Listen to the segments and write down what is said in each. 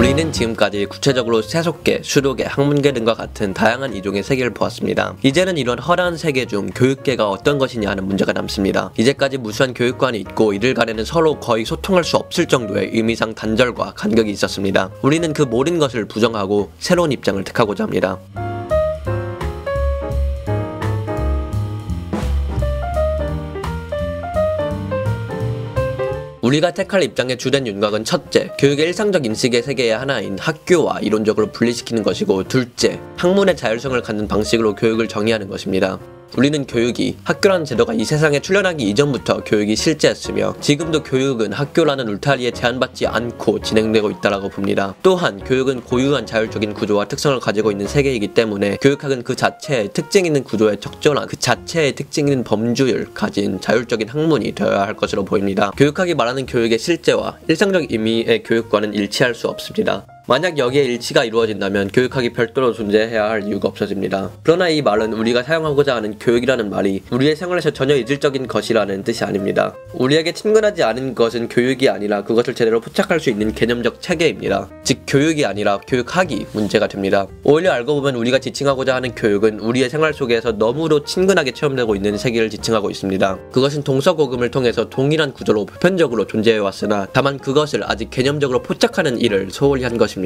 우리는 지금까지 구체적으로 세속계, 수도계, 학문계 등과 같은 다양한 이종의 세계를 보았습니다. 이제는 이런 허다한 세계 중 교육계가 어떤 것이냐 하는 문제가 남습니다. 이제까지 무수한 교육관이 있고 이들 간에는 서로 거의 소통할 수 없을 정도의 의미상 단절과 간격이 있었습니다. 우리는 그 모든 것을 부정하고 새로운 입장을 택하고자 합니다. 우리가 택할 입장의 주된 윤곽은 첫째, 교육의 일상적 인식의 세계의 하나인 학교와 이론적으로 분리시키는 것이고, 둘째, 학문의 자율성을 갖는 방식으로 교육을 정의하는 것입니다. 우리는 교육이, 학교라는 제도가 이 세상에 출현하기 이전부터 교육이 실제였으며 지금도 교육은 학교라는 울타리에 제한받지 않고 진행되고 있다고 봅니다. 또한 교육은 고유한 자율적인 구조와 특성을 가지고 있는 세계이기 때문에 교육학은 그 자체의 특징 있는 구조에 적절한 그 자체의 특징 있는 범주를 가진 자율적인 학문이 되어야 할 것으로 보입니다. 교육학이 말하는 교육의 실제와 일상적 의미의 교육과는 일치할 수 없습니다. 만약 여기에 일치가 이루어진다면 교육학이 별도로 존재해야 할 이유가 없어집니다. 그러나 이 말은 우리가 사용하고자 하는 교육이라는 말이 우리의 생활에서 전혀 이질적인 것이라는 뜻이 아닙니다. 우리에게 친근하지 않은 것은 교육이 아니라 그것을 제대로 포착할 수 있는 개념적 체계입니다. 즉 교육이 아니라 교육학이 문제가 됩니다. 오히려 알고 보면 우리가 지칭하고자 하는 교육은 우리의 생활 속에서 너무도 친근하게 체험되고 있는 세계를 지칭하고 있습니다. 그것은 동서고금을 통해서 동일한 구조로 보편적으로 존재해왔으나 다만 그것을 아직 개념적으로 포착하는 일을 소홀히 한 것입니다.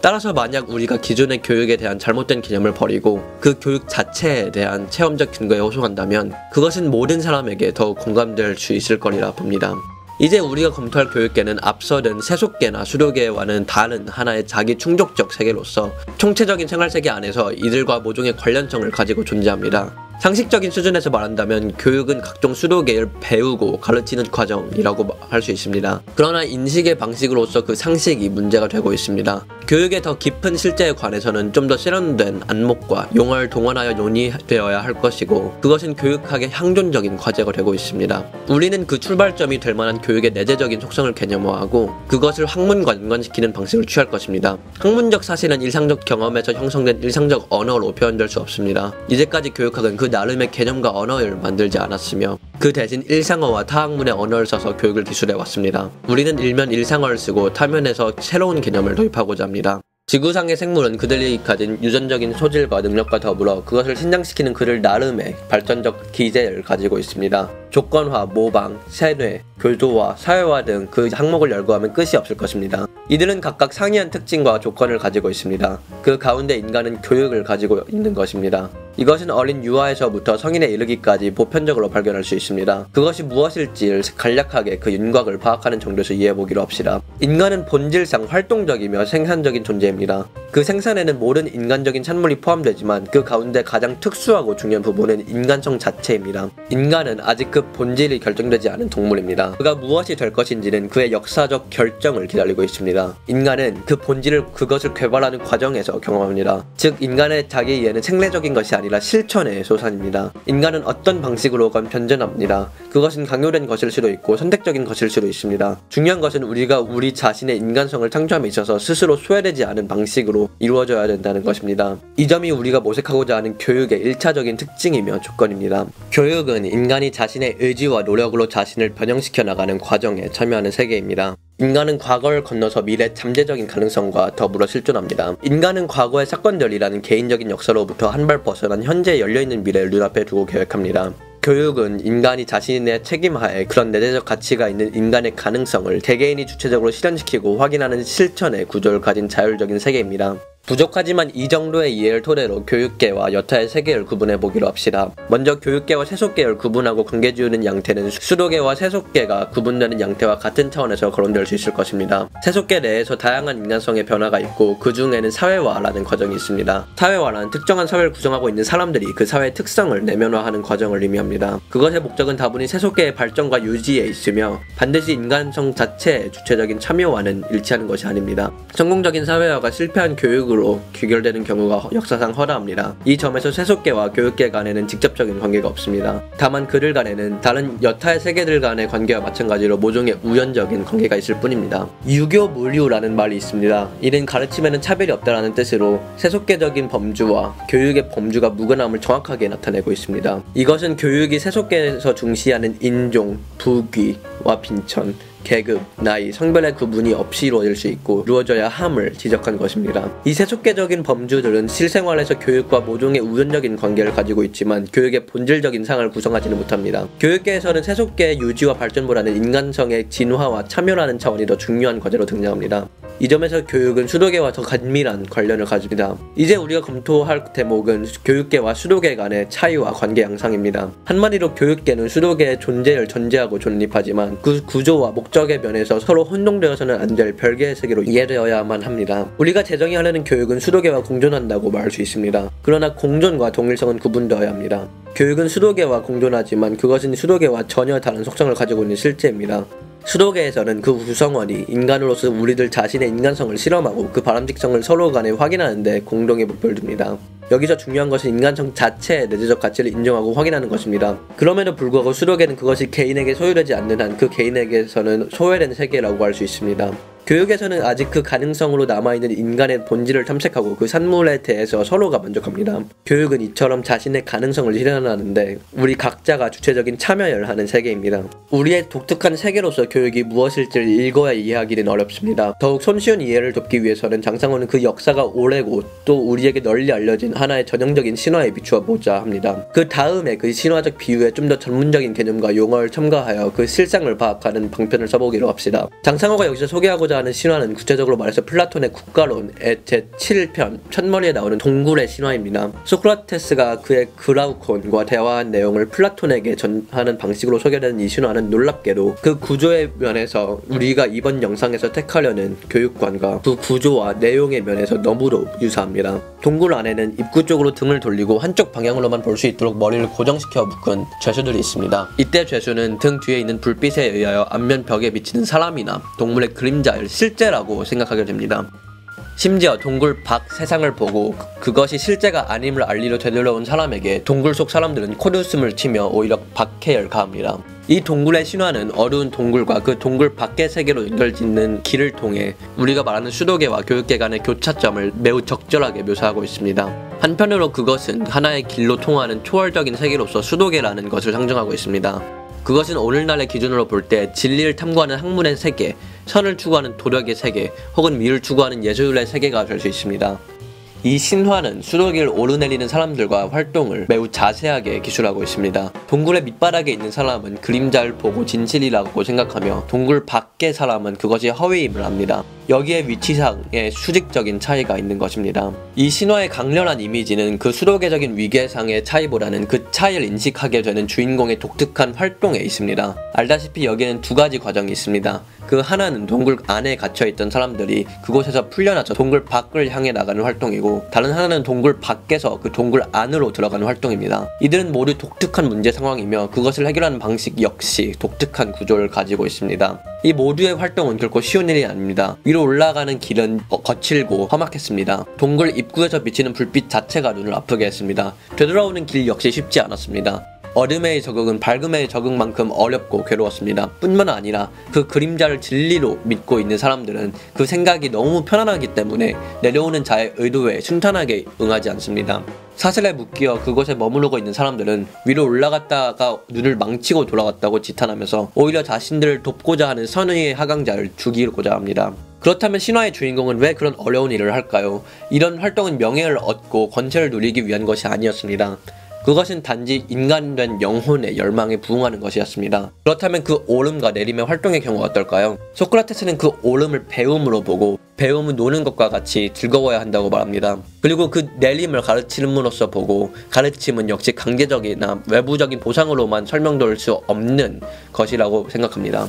따라서 만약 우리가 기존의 교육에 대한 잘못된 개념을 버리고 그 교육 자체에 대한 체험적 근거에 호소한다면 그것은 모든 사람에게 더욱 공감될 수 있을 거리라 봅니다. 이제 우리가 검토할 교육계는 앞서든 세속계나 수도계와는 다른 하나의 자기 충족적 세계로서 총체적인 생활세계 안에서 이들과 모종의 관련성을 가지고 존재합니다. 상식적인 수준에서 말한다면 교육은 각종 수도계를 배우고 가르치는 과정이라고 할 수 있습니다. 그러나 인식의 방식으로서 그 상식이 문제가 되고 있습니다. 교육의 더 깊은 실제에 관해서는 좀 더 세련된 안목과 용어를 동원하여 논의되어야 할 것이고 그것은 교육학의 향존적인 과제가 되고 있습니다. 우리는 그 출발점이 될 만한 교육의 내재적인 속성을 개념화하고 그것을 학문과 연관시키는 방식을 취할 것입니다. 학문적 사실은 일상적 경험에서 형성된 일상적 언어로 표현될 수 없습니다. 이제까지 교육학은 그 나름의 개념과 언어를 만들지 않았으며 그 대신 일상어와 타학문의 언어를 써서 교육을 기술해왔습니다. 우리는 일면 일상어를 쓰고 타면에서 새로운 개념을 도입하고자 합니다. 지구상의 생물은 그들이 가진 유전적인 소질과 능력과 더불어 그것을 신장시키는 그들 나름의 발전적 기제를 가지고 있습니다. 조건화, 모방, 세뇌, 교조화, 사회화 등 그 항목을 열거하면 끝이 없을 것입니다. 이들은 각각 상이한 특징과 조건을 가지고 있습니다. 그 가운데 인간은 교육을 가지고 있는 것입니다. 이것은 어린 유아에서부터 성인에 이르기까지 보편적으로 발견할 수 있습니다. 그것이 무엇일지를 간략하게 그 윤곽을 파악하는 정도에서 이해해보기로 합시다. 인간은 본질상 활동적이며 생산적인 존재입니다. 그 생산에는 모든 인간적인 산물이 포함되지만 그 가운데 가장 특수하고 중요한 부분은 인간성 자체입니다. 인간은 아직 그 본질이 결정되지 않은 동물입니다. 그가 무엇이 될 것인지는 그의 역사적 결정을 기다리고 있습니다. 인간은 그 본질을 그것을 개발하는 과정에서 경험합니다. 즉 인간의 자기 이해는 생리적인 것이 아니라 실천의 소산입니다. 인간은 어떤 방식으로건 변전합니다. 그것은 강요된 것일 수도 있고 선택적인 것일 수도 있습니다. 중요한 것은 우리가 우리 자신의 인간성을 창조함에 있어서 스스로 소외되지 않은 방식으로 이루어져야 된다는 것입니다. 이 점이 우리가 모색하고자 하는 교육의 1차적인 특징이며 조건입니다. 교육은 인간이 자신의 의지와 노력으로 자신을 변형시켜 나가는 과정에 참여하는 세계입니다. 인간은 과거를 건너서 미래 잠재적인 가능성과 더불어 실존합니다. 인간은 과거의 사건들이라는 개인적인 역사로부터 한 발 벗어난 현재에 열려있는 미래를 눈앞에 두고 계획합니다. 교육은 인간이 자신의 책임하에 그런 내재적 가치가 있는 인간의 가능성을 개개인이 주체적으로 실현시키고 확인하는 실천의 구조를 가진 자율적인 세계입니다. 부족하지만 이 정도의 이해를 토대로 교육계와 여타의 세계를 구분해보기로 합시다. 먼저 교육계와 세속계를 구분하고 관계지우는 양태는 수도계와 세속계가 구분되는 양태와 같은 차원에서 거론될 수 있을 것입니다. 세속계 내에서 다양한 인간성의 변화가 있고 그 중에는 사회화라는 과정이 있습니다. 사회화란 특정한 사회를 구성하고 있는 사람들이 그 사회의 특성을 내면화하는 과정을 의미합니다. 그것의 목적은 다분히 세속계의 발전과 유지에 있으며 반드시 인간성 자체의 주체적인 참여와는 일치하는 것이 아닙니다. 성공적인 사회화가 실패한 교육으로 귀결되는 경우가 역사상 허다합니다. 이 점에서 세속계와 교육계 간에는 직접적인 관계가 없습니다. 다만 그들 간에는 다른 여타의 세계들 간의 관계와 마찬가지로 모종의 우연적인 관계가 있을 뿐입니다. 유교무류라는 말이 있습니다. 이는 가르침에는 차별이 없다라는 뜻으로 세속계적인 범주와 교육의 범주가 무관함을 정확하게 나타내고 있습니다. 이것은 교육이 세속계에서 중시하는 인종, 부귀와 빈천, 계급, 나이, 성별의 구분이 없이 이루어질 수 있고 이루어져야 함을 지적한 것입니다. 이 세속계적인 범주들은 실생활에서 교육과 모종의 우연적인 관계를 가지고 있지만 교육의 본질적인 상을 구성하지는 못합니다. 교육계에서는 세속계의 유지와 발전보다는 인간성의 진화와 참여라는 차원이 더 중요한 과제로 등장합니다. 이 점에서 교육은 수도계와 더 긴밀한 관련을 가집니다. 이제 우리가 검토할 대목은 교육계와 수도계 간의 차이와 관계 양상입니다. 한마디로 교육계는 수도계의 존재를 전제하고 존립하지만 그 구조와 목적의 면에서 서로 혼동되어서는 안 될 별개의 세계로 이해되어야만 합니다. 우리가 제정이 하려는 교육은 수도계와 공존한다고 말할 수 있습니다. 그러나 공존과 동일성은 구분되어야 합니다. 교육은 수도계와 공존하지만 그것은 수도계와 전혀 다른 속성을 가지고 있는 실제입니다. 수도계에서는 그 구성원이 인간으로서 우리들 자신의 인간성을 실험하고 그 바람직성을 서로 간에 확인하는데 공동의 목표를 둡니다. 여기서 중요한 것은 인간성 자체의 내재적 가치를 인정하고 확인하는 것입니다. 그럼에도 불구하고 수도계는 그것이 개인에게 소유되지 않는 한 그 개인에게서는 소외된 세계라고 할 수 있습니다. 교육에서는 아직 그 가능성으로 남아있는 인간의 본질을 탐색하고 그 산물에 대해서 서로가 만족합니다. 교육은 이처럼 자신의 가능성을 실현하는데 우리 각자가 주체적인 참여를 하는 세계입니다. 우리의 독특한 세계로서 교육이 무엇일지를 읽어야 이해하기는 어렵습니다. 더욱 손쉬운 이해를 돕기 위해서는 장상호는 그 역사가 오래고 또 우리에게 널리 알려진 하나의 전형적인 신화에 비추어 보자 합니다. 그 다음에 그 신화적 비유에 좀 더 전문적인 개념과 용어를 첨가하여 그 실상을 파악하는 방편을 써보기로 합시다. 장상호가 여기서 소개하고자 하는 신화는 구체적으로 말해서 플라톤의 국가론의 제7편 첫머리에 나오는 동굴의 신화입니다. 소크라테스가 그의 그라우콘과 대화한 내용을 플라톤에게 전하는 방식으로 소개되는 이 신화는 놀랍게도 그 구조의 면에서 우리가 이번 영상에서 택하려는 교육관과 그 구조와 내용의 면에서 너무도 유사합니다. 동굴 안에는 입구 쪽으로 등을 돌리고 한쪽 방향으로만 볼 수 있도록 머리를 고정시켜 묶은 죄수들이 있습니다. 이때 죄수는 등 뒤에 있는 불빛에 의하여 앞면 벽에 비치는 사람이나 동물의 그림자를 실제라고 생각하게 됩니다. 심지어 동굴 밖 세상을 보고 그것이 실제가 아님을 알리려 되돌아온 사람에게 동굴 속 사람들은 콧웃음을 치며 오히려 박해를 가합니다. 이 동굴의 신화는 어두운 동굴과 그 동굴 밖의 세계로 연결짓는 길을 통해 우리가 말하는 수도계와 교육계 간의 교차점을 매우 적절하게 묘사하고 있습니다. 한편으로 그것은 하나의 길로 통하는 초월적인 세계로서 수도계라는 것을 상징하고 있습니다. 그것은 오늘날의 기준으로 볼 때 진리를 탐구하는 학문의 세계, 선을 추구하는 도력의 세계, 혹은 미를 추구하는 예술의 세계가 될 수 있습니다. 이 신화는 수도계를 오르내리는 사람들과 활동을 매우 자세하게 기술하고 있습니다. 동굴의 밑바닥에 있는 사람은 그림자를 보고 진실이라고 생각하며 동굴 밖의 사람은 그것이 허위임을 압니다. 여기에 위치상의 수직적인 차이가 있는 것입니다. 이 신화의 강렬한 이미지는 그 수도계적인 위계상의 차이보다는 그 차이를 인식하게 되는 주인공의 독특한 활동에 있습니다. 알다시피 여기에는 두 가지 과정이 있습니다. 그 하나는 동굴 안에 갇혀있던 사람들이 그곳에서 풀려나서 동굴 밖을 향해 나가는 활동이고, 다른 하나는 동굴 밖에서 그 동굴 안으로 들어가는 활동입니다. 이들은 모두 독특한 문제 상황이며 그것을 해결하는 방식 역시 독특한 구조를 가지고 있습니다. 이 모두의 활동은 결코 쉬운 일이 아닙니다. 위로 올라가는 길은 거칠고 험악했습니다. 동굴 입구에서 비치는 불빛 자체가 눈을 아프게 했습니다. 되돌아오는 길 역시 쉽지 않았습니다. 어둠의 적응은 밝음의 적응만큼 어렵고 괴로웠습니다. 뿐만 아니라 그 그림자를 진리로 믿고 있는 사람들은 그 생각이 너무 편안하기 때문에 내려오는 자의 의도에 순탄하게 응하지 않습니다. 사슬에 묶여 그곳에 머무르고 있는 사람들은 위로 올라갔다가 눈을 망치고 돌아갔다고 지탄하면서 오히려 자신들을 돕고자 하는 선의의 하강자를 죽이고자 합니다. 그렇다면 신화의 주인공은 왜 그런 어려운 일을 할까요? 이런 활동은 명예를 얻고 권세를 누리기 위한 것이 아니었습니다. 그것은 단지 인간된 영혼의 열망에 부응하는 것이었습니다. 그렇다면 그 오름과 내림의 활동의 경우가 어떨까요? 소크라테스는 그 오름을 배움으로 보고 배움은 노는 것과 같이 즐거워야 한다고 말합니다. 그리고 그 내림을 가르침으로써 보고 가르침은 역시 강제적이나 외부적인 보상으로만 설명될 수 없는 것이라고 생각합니다.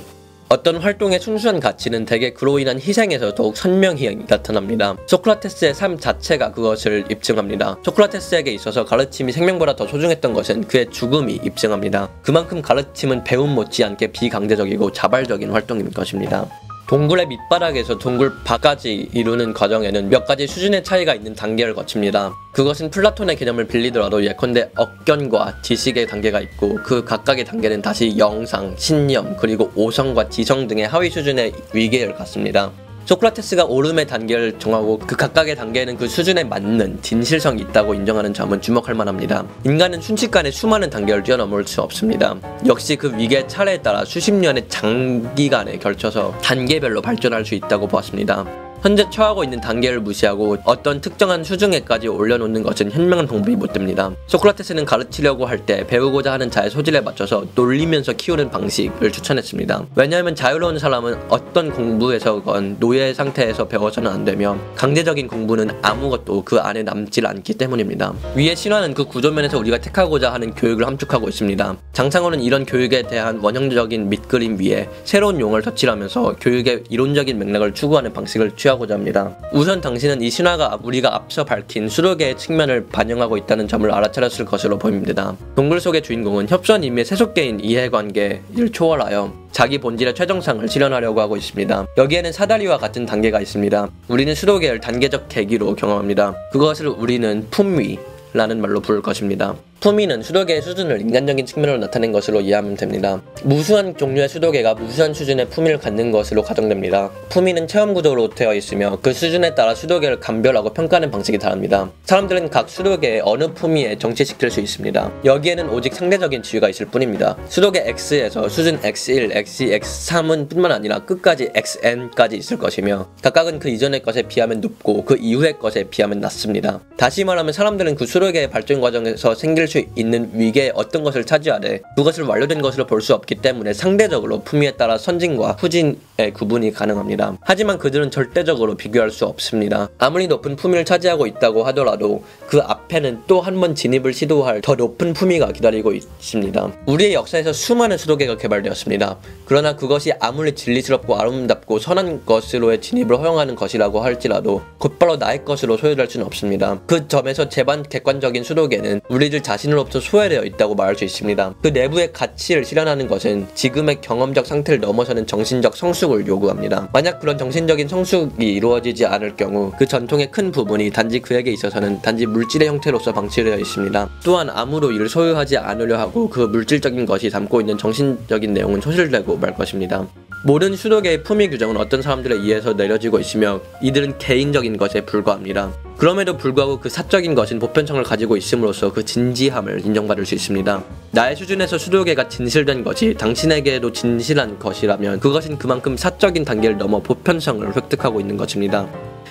어떤 활동의 순수한 가치는 대개 그로 인한 희생에서 더욱 선명히 나타납니다. 소크라테스의 삶 자체가 그것을 입증합니다. 소크라테스에게 있어서 가르침이 생명보다 더 소중했던 것은 그의 죽음이 입증합니다. 그만큼 가르침은 배움 못지않게 비강제적이고 자발적인 활동인 것입니다. 동굴의 밑바닥에서 동굴 밖까지 이루는 과정에는 몇 가지 수준의 차이가 있는 단계를 거칩니다. 그것은 플라톤의 개념을 빌리더라도 예컨대 억견과 지식의 단계가 있고 그 각각의 단계는 다시 영상, 신념, 그리고 오성과 지성 등의 하위 수준의 위계를 갖습니다. 소크라테스가 옳음의 단계를 정하고 그 각각의 단계에는 그 수준에 맞는 진실성이 있다고 인정하는 점은 주목할 만합니다. 인간은 순식간에 수많은 단계를 뛰어넘을 수 없습니다. 역시 그 위계의 차례에 따라 수십 년의 장기간에 걸쳐서 단계별로 발전할 수 있다고 보았습니다. 현재 처하고 있는 단계를 무시하고 어떤 특정한 수준에까지 올려놓는 것은 현명한 방법이 못 됩니다. 소크라테스는 가르치려고 할 때 배우고자 하는 자의 소질에 맞춰서 놀리면서 키우는 방식을 추천했습니다. 왜냐하면 자유로운 사람은 어떤 공부에서건 노예 상태에서 배워서는 안 되며 강제적인 공부는 아무것도 그 안에 남질 않기 때문입니다. 위의 신화는 그 구조면에서 우리가 택하고자 하는 교육을 함축하고 있습니다. 장창호는 이런 교육에 대한 원형적인 밑그림 위에 새로운 용어를 덧칠하면서 교육의 이론적인 맥락을 추구하는 방식을 취하고자 합니다. 우선 당신은 이 신화가 우리가 앞서 밝힌 수도계의 측면을 반영하고 있다는 점을 알아차렸을 것으로 보입니다. 동굴 속의 주인공은 협선임의 세속계인 이해관계를 초월하여 자기 본질의 최정상을 실현하려고 하고 있습니다. 여기에는 사다리와 같은 단계가 있습니다. 우리는 수도계를 단계적 계기로 경험합니다. 그것을 우리는 품위라는 말로 부를 것입니다. 품위는 수도계의 수준을 인간적인 측면으로 나타낸 것으로 이해하면 됩니다. 무수한 종류의 수도계가 무수한 수준의 품위를 갖는 것으로 가정됩니다. 품위는 체험 구조로 되어 있으며 그 수준에 따라 수도계를 감별하고 평가하는 방식이 다릅니다. 사람들은 각 수도계의 어느 품위에 정체시킬 수 있습니다. 여기에는 오직 상대적인 지위가 있을 뿐입니다. 수도계 X에서 수준 X1, X2, X3은 뿐만 아니라 끝까지 XN까지 있을 것이며 각각은 그 이전의 것에 비하면 높고 그 이후의 것에 비하면 낮습니다. 다시 말하면 사람들은 그 수도계의 발전 과정에서 생길 수 있는 위계의 어떤 것을 차지하되 그것을 완료된 것으로 볼 수 없기 때문에 상대적으로 품위에 따라 선진과 후진의 구분이 가능합니다. 하지만 그들은 절대적으로 비교할 수 없습니다. 아무리 높은 품위를 차지하고 있다고 하더라도 그 앞에는 또 한 번 진입을 시도할 더 높은 품위가 기다리고 있습니다. 우리의 역사에서 수많은 수도계가 개발되었습니다. 그러나 그것이 아무리 진리스럽고 아름답고 선한 것으로의 진입을 허용하는 것이라고 할지라도 곧바로 나의 것으로 소유될 수는 없습니다. 그 점에서 제반 객관적인 수도계는 우리들 자신으로부터 소외되어 있다고 말할 수 있습니다. 그 내부의 가치를 실현하는 것은 지금의 경험적 상태를 넘어서는 정신적 성숙을 요구합니다. 만약 그런 정신적인 성숙이 이루어지지 않을 경우 그 전통의 큰 부분이 단지 그에게 있어서는 단지 물질의 형태로서 방치되어 있습니다. 또한 아무로 이를 소유하지 않으려 하고 그 물질적인 것이 담고 있는 정신적인 내용은 소실되고 말 것입니다. 모든 수도계의 품위 규정은 어떤 사람들에 의해서 내려지고 있으며 이들은 개인적인 것에 불과합니다. 그럼에도 불구하고 그 사적인 것은 보편성을 가지고 있음으로써 그 진지함을 인정받을 수 있습니다. 나의 수준에서 수도계가 진실된 것이 당신에게도 진실한 것이라면 그것은 그만큼 사적인 단계를 넘어 보편성을 획득하고 있는 것입니다.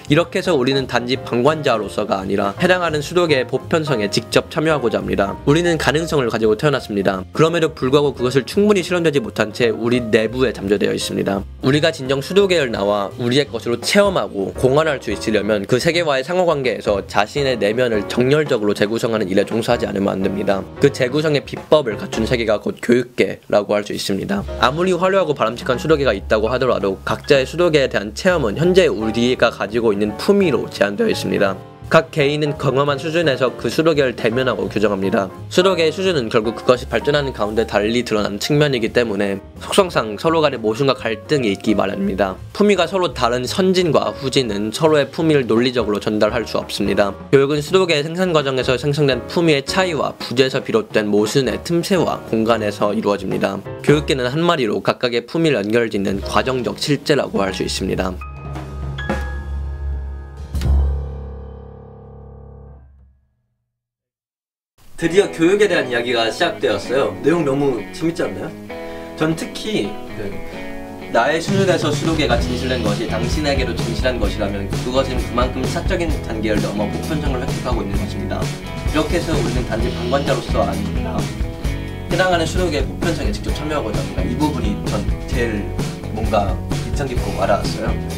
이렇게 해서 우리는 단지 방관자로서가 아니라 해당하는 수도계의 보편성에 직접 참여하고자 합니다. 우리는 가능성을 가지고 태어났습니다. 그럼에도 불구하고 그것을 충분히 실현되지 못한 채 우리 내부에 잠재되어 있습니다. 우리가 진정 수도계를 나와 우리의 것으로 체험하고 공헌할 수 있으려면 그 세계와의 상호관계에서 자신의 내면을 정열적으로 재구성하는 일에 종사하지 않으면 안 됩니다. 그 재구성의 비법을 갖춘 세계가 곧 교육계라고 할 수 있습니다. 아무리 화려하고 바람직한 수도계가 있다고 하더라도 각자의 수도계에 대한 체험은 현재 우리가 가지고 있는 품위로 제한되어 있습니다. 각 개인은 경험한 수준에서 그 수도계를 대면하고 규정합니다. 수도계의 수준은 결국 그것이 발전하는 가운데 달리 드러나는 측면이기 때문에 속성상 서로 간의 모순과 갈등이 있기 마련입니다. 품위가 서로 다른 선진과 후진은 서로의 품위를 논리적으로 전달할 수 없습니다. 교육은 수도계의 생산 과정에서 생성된 품위의 차이와 부재에서 비롯된 모순의 틈새와 공간에서 이루어집니다. 교육계는 한마디로 각각의 품위를 연결짓는 과정적 실제라고 할 수 있습니다. 드디어 교육에 대한 이야기가 시작되었어요. 내용 너무 재밌지 않나요? 전 특히 나의 수준에서 수도계가 진실된 것이 당신에게도 진실한 것이라면 그것은 그만큼 사적인 단계를 넘어 보편성을 획득하고 있는 것입니다. 이렇게 해서 우리는 단지 방관자로서 아니라 해당하는 수도계의 보편성에 직접 참여하고자 합니다. 이 부분이 전 제일 뭔가 인상 깊고 와닿았어요.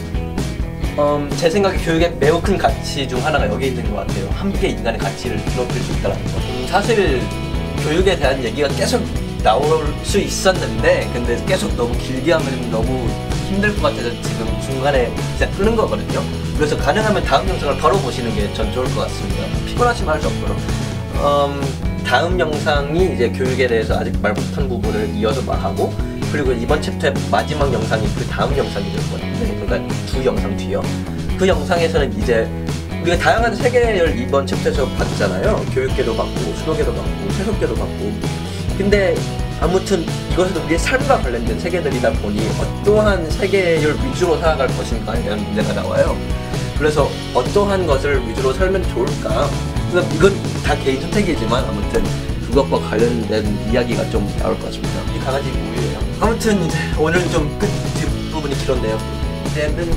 제 생각에 교육의 매우 큰 가치 중 하나가 여기 있는 것 같아요. 함께 인간의 가치를 높일 수 있다는 거. 사실 교육에 대한 얘기가 계속 나올 수 있었는데 근데 계속 너무 길게 하면 너무 힘들 것 같아서 지금 중간에 진짜 끄는 거거든요. 그래서 가능하면 다음 영상을 바로 보시는 게 전 좋을 것 같습니다. 피곤하시면 할 수 없고요. 다음 영상이 이제 교육에 대해서 아직 말 못한 부분을 이어서 말하고 그리고 이번 챕터의 마지막 영상이 그 다음 영상이 될 거예요. 그러니까 두 영상 뒤요. 그 영상에서는 이제 우리가 다양한 세계를 이번 챕터에서 봤잖아요. 교육계도 봤고 수도계도 봤고 세속계도 봤고 근데 아무튼 이것은 우리의 삶과 관련된 세계들이다 보니 어떠한 세계를 위주로 살아갈 것인가에 대한 문제가 나와요. 그래서 어떠한 것을 위주로 살면 좋을까? 그래서 이건 다 개인 선택이지만 아무튼 그것과 관련된 이야기가 좀 나올 것 같습니다. 이 강아지 우유예요. 아무튼 이제 오늘 좀 끝 뒷부분이 길었네요. 이제는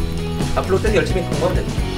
앞으로 계속 열심히 공부하면 됩니다.